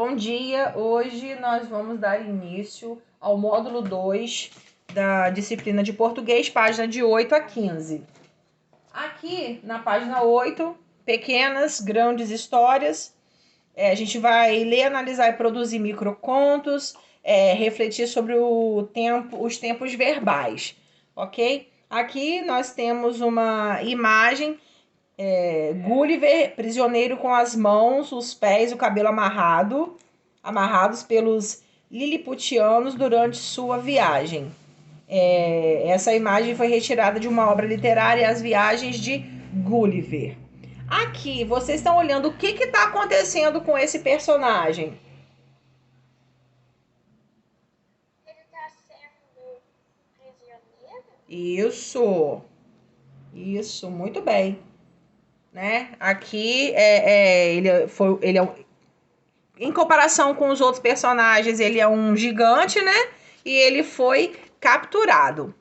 Bom dia! Hoje nós vamos dar início ao módulo 2 da disciplina de português, página de 8 a 15. Aqui na página 8, pequenas, grandes histórias. A gente vai ler, analisar e produzir microcontos, refletir sobre os tempos verbais, ok? Aqui nós temos uma imagem. Gulliver, prisioneiro com as mãos, os pés e o cabelo amarrados pelos liliputianos durante sua viagem. Essa imagem foi retirada de uma obra literária, As Viagens de Gulliver. Aqui, vocês estão olhando o que está acontecendo com esse personagem? Ele está sendo prisioneiro? Isso, muito bem. Né? Aqui em comparação com os outros personagens, ele é um gigante, né? E ele foi capturado.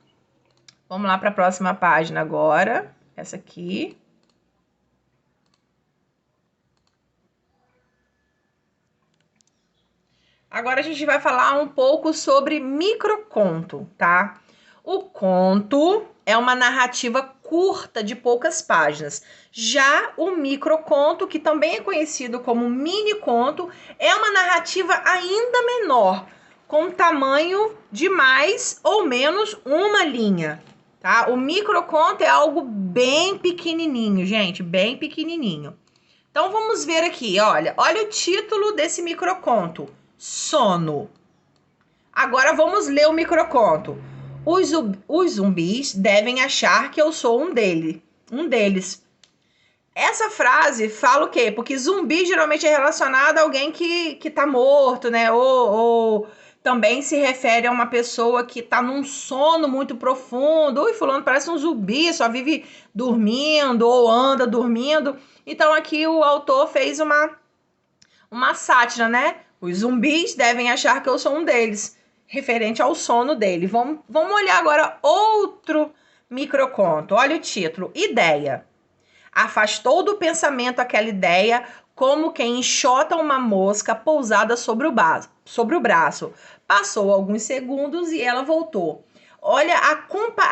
Vamos lá para a próxima página agora. Essa aqui. Agora a gente vai falar um pouco sobre microconto, tá? O conto é uma narrativa curta de poucas páginas. Já o microconto, que também é conhecido como mini conto, é uma narrativa ainda menor, com tamanho de mais ou menos uma linha, tá? O microconto é algo bem pequenininho, gente, bem pequenininho. Então vamos ver aqui, olha o título desse microconto: Sono. Agora vamos ler o microconto. Os zumbis devem achar que eu sou um deles. Essa frase fala o quê? Porque zumbi geralmente é relacionado a alguém que tá morto, né? Ou também se refere a uma pessoa que tá num sono muito profundo. Ui, fulano parece um zumbi, só vive dormindo ou anda dormindo. Então aqui o autor fez uma sátira, né? Os zumbis devem achar que eu sou um deles, referente ao sono dele. Vamos olhar agora outro microconto. Olha o título: Ideia. Afastou do pensamento aquela ideia, como quem enxota uma mosca pousada sobre o braço. Passou alguns segundos e ela voltou. Olha,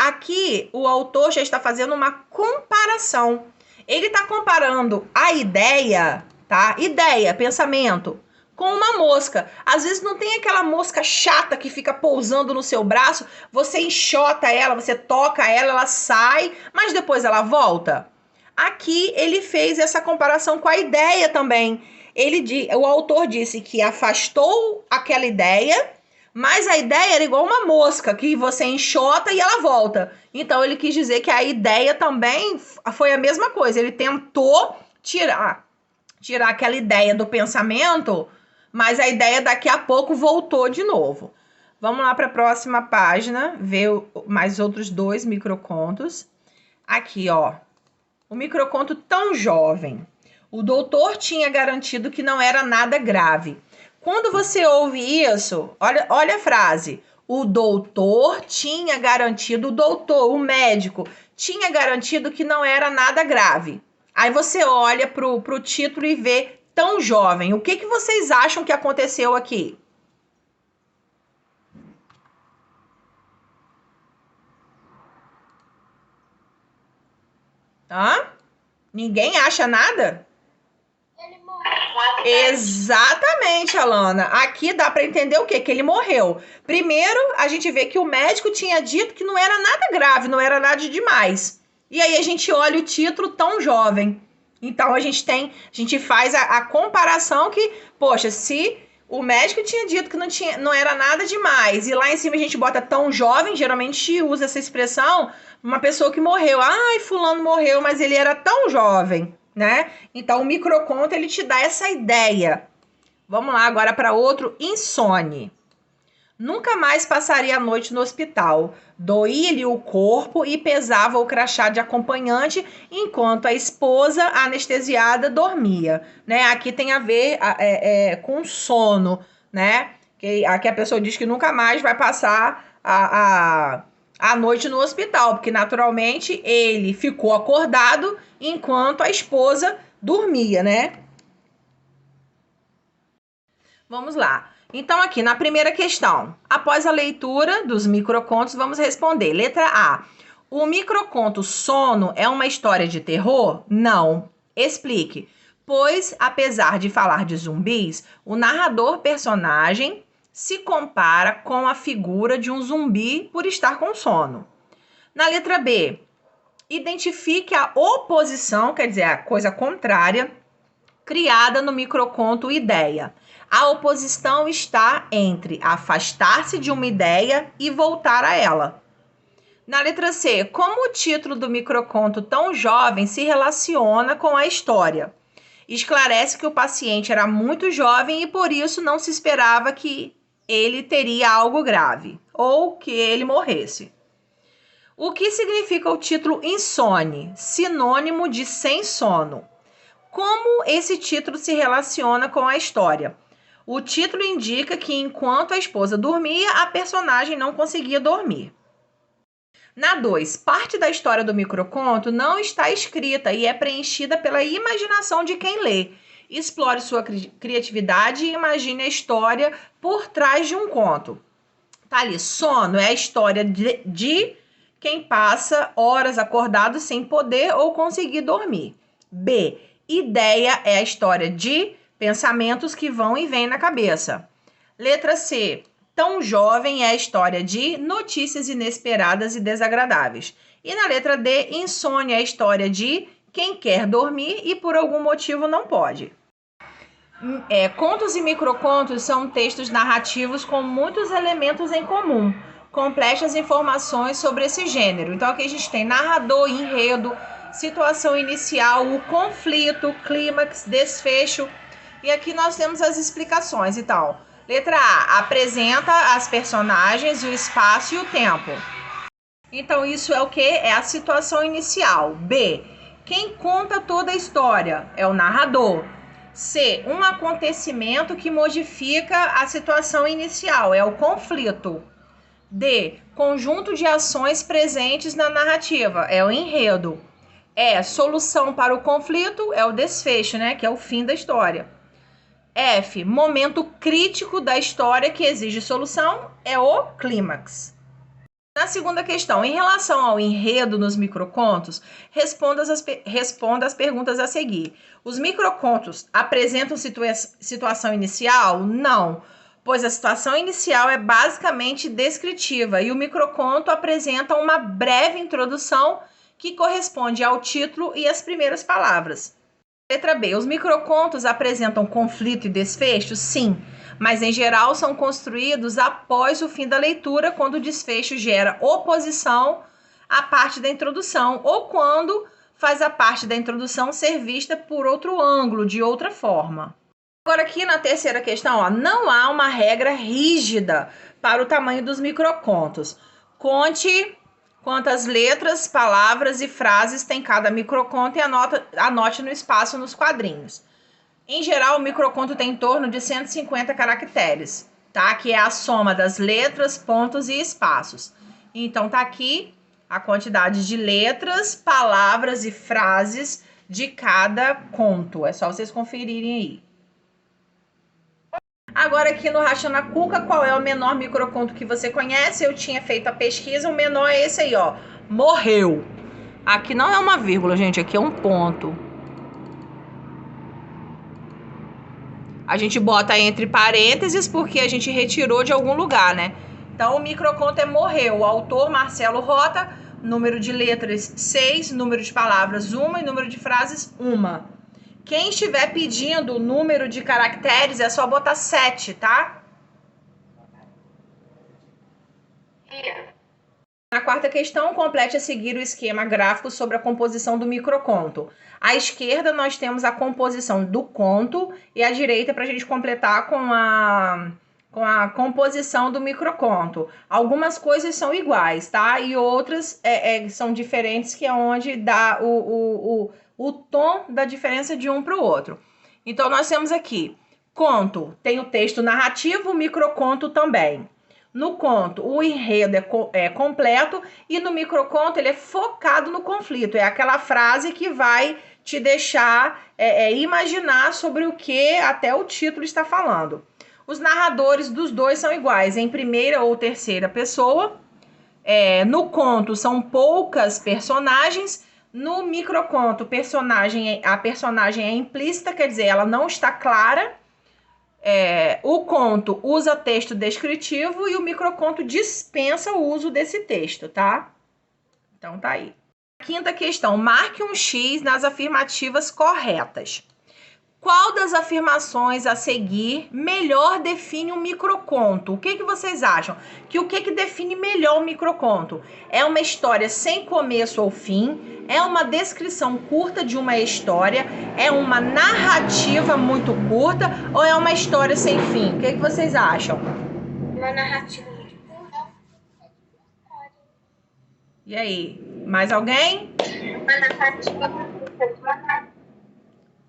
aqui o autor já está fazendo uma comparação. Ele está comparando a ideia, tá? Ideia, pensamento, com uma mosca. Às vezes não tem aquela mosca chata que fica pousando no seu braço, você enxota ela, você toca ela, ela sai, mas depois ela volta. Aqui ele fez essa comparação com a ideia também. O autor disse que afastou aquela ideia, mas a ideia era igual uma mosca, que você enxota e ela volta. Então ele quis dizer que a ideia também foi a mesma coisa. Ele tentou tirar aquela ideia do pensamento, mas a ideia daqui a pouco voltou de novo. Vamos lá para a próxima página, ver mais outros dois microcontos. Aqui, ó. O microconto Tão Jovem. O doutor tinha garantido que não era nada grave. Quando você ouve isso, olha a frase. O doutor tinha garantido, o médico, tinha garantido que não era nada grave. Aí você olha pro título e vê Tão Jovem. O que vocês acham que aconteceu aqui? Hã? Ninguém acha nada? Ele morreu. Exatamente, Alana. Aqui dá para entender o quê? Que ele morreu. Primeiro, a gente vê que o médico tinha dito que não era nada grave, não era nada de demais. E aí a gente olha o título Tão Jovem. Então a gente faz a comparação que, poxa, se o médico tinha dito que não era nada demais e lá em cima a gente bota tão jovem, geralmente usa essa expressão uma pessoa que morreu. Ai, fulano morreu, mas ele era tão jovem, né? Então o microconto ele te dá essa ideia. Vamos lá agora para outro: insone. Nunca mais passaria a noite no hospital. Doía-lhe o corpo e pesava o crachá de acompanhante enquanto a esposa, anestesiada, dormia. Né? Aqui tem a ver com sono, né? Aqui a pessoa diz que nunca mais vai passar a noite no hospital, porque naturalmente ele ficou acordado enquanto a esposa dormia, né? Vamos lá. Então, aqui na primeira questão, após a leitura dos microcontos, vamos responder. Letra A. O microconto Sono é uma história de terror? Não. Explique. Pois, apesar de falar de zumbis, o narrador personagem se compara com a figura de um zumbi por estar com sono. Na letra B, identifique a oposição, quer dizer, a coisa contrária, criada no microconto Ideia. A oposição está entre afastar-se de uma ideia e voltar a ela. Na letra C, como o título do microconto Tão Jovem se relaciona com a história? Esclarece que o paciente era muito jovem e por isso não se esperava que ele teria algo grave ou que ele morresse. O que significa o título Insone, sinônimo de sem sono? Como esse título se relaciona com a história? O título indica que enquanto a esposa dormia, a personagem não conseguia dormir. Na 2, parte da história do microconto não está escrita e é preenchida pela imaginação de quem lê. Explore sua criatividade e imagine a história por trás de um conto. Tá ali, sono é a história de quem passa horas acordado sem poder ou conseguir dormir. B, ideia é a história de pensamentos que vão e vêm na cabeça. Letra C, Tão Jovem é a história de notícias inesperadas e desagradáveis. E na letra D, Insônia é a história de quem quer dormir e por algum motivo não pode. Contos e microcontos são textos narrativos com muitos elementos em comum. Complete as informações sobre esse gênero. Então aqui a gente tem narrador, enredo, situação inicial, o conflito, clímax, desfecho. E aqui nós temos as explicações e tal. Letra A, apresenta as personagens, o espaço e o tempo. Então isso é o que? É a situação inicial. B, quem conta toda a história? É o narrador. C, um acontecimento que modifica a situação inicial, é o conflito. D, conjunto de ações presentes na narrativa, é o enredo. E, solução para o conflito, é o desfecho, né, que é o fim da história. F, momento crítico da história que exige solução, é o clímax. Na segunda questão, em relação ao enredo nos microcontos, responda as perguntas a seguir. Os microcontos apresentam situação inicial? Não, pois a situação inicial é basicamente descritiva e o microconto apresenta uma breve introdução que corresponde ao título e às primeiras palavras. Letra B, os microcontos apresentam conflito e desfecho? Sim, mas em geral são construídos após o fim da leitura, quando o desfecho gera oposição à parte da introdução ou quando faz a parte da introdução ser vista por outro ângulo, de outra forma. Agora aqui na terceira questão, ó, não há uma regra rígida para o tamanho dos microcontos. Conte quantas letras, palavras e frases tem cada microconto e anote no espaço nos quadrinhos. Em geral, o microconto tem em torno de 150 caracteres, tá? Que é a soma das letras, pontos e espaços. Então, tá aqui a quantidade de letras, palavras e frases de cada conto. É só vocês conferirem aí. Agora aqui no Racha na Cuca, qual é o menor microconto que você conhece? Eu tinha feito a pesquisa, o menor é esse aí, ó. Morreu. Aqui não é uma vírgula, gente, aqui é um ponto. A gente bota entre parênteses porque a gente retirou de algum lugar, né? Então o microconto é morreu. O autor Marcelo Rota, número de letras 6, número de palavras 1 e número de frases 1. Quem estiver pedindo o número de caracteres é só botar 7, tá? Na quarta questão, complete a seguir o esquema gráfico sobre a composição do microconto. À esquerda, nós temos a composição do conto e à direita, para a gente completar com a composição do microconto. Algumas coisas são iguais, tá? E outras são diferentes, que é onde dá o tom da diferença de um para o outro. Então, nós temos aqui, conto, tem o texto narrativo, microconto também. No conto, o enredo é completo e no microconto ele é focado no conflito. É aquela frase que vai te deixar imaginar sobre o que até o título está falando. Os narradores dos dois são iguais, em primeira ou terceira pessoa. No conto são poucas personagens. No microconto, a personagem é implícita, quer dizer, ela não está clara. O conto usa texto descritivo e o microconto dispensa o uso desse texto, tá? Então tá aí. Quinta questão, marque um X nas afirmativas corretas. Qual das afirmações a seguir melhor define um microconto? O que vocês acham? O que define melhor o microconto? É uma história sem começo ou fim? É uma descrição curta de uma história? É uma narrativa muito curta? Ou é uma história sem fim? O que vocês acham? Uma narrativa muito curta. E aí? Mais alguém? Uma narrativa muito curta.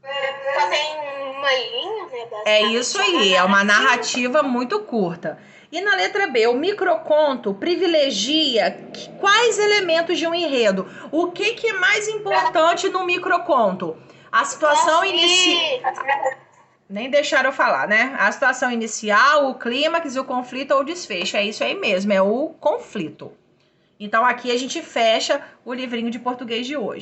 Só tem uma linha, né? É isso aí, é uma narrativa muito curta. E na letra B, o microconto privilegia quais elementos de um enredo? O que é mais importante no microconto? A situação inicial. Nem deixaram eu falar, né? A situação inicial, o clímax, o conflito ou o desfecho. É isso aí mesmo, é o conflito. Então aqui a gente fecha o livrinho de português de hoje.